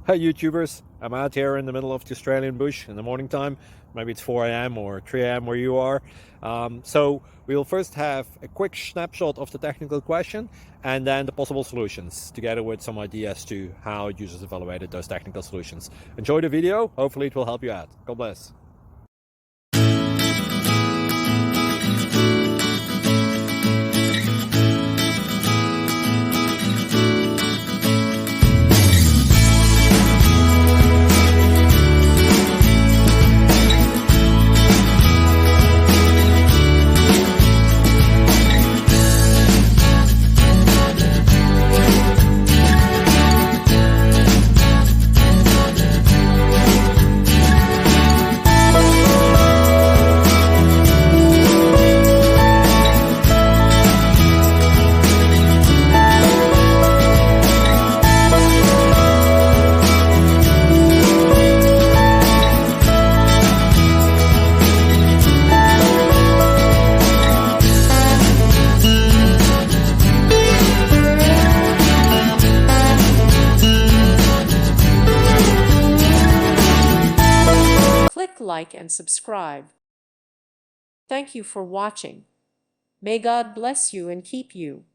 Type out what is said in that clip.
Hi YouTubers, I'm out here in the middle of the Australian bush in the morning time. Maybe it's 4 a.m. or 3 a.m. where you are. So we'll first have a quick snapshot of the technical question and then the possible solutions, together with some ideas to how users evaluated those technical solutions. Enjoy the video, hopefully it will help you out. God bless. Click like and subscribe. Thank you for watching. May God bless you and keep you.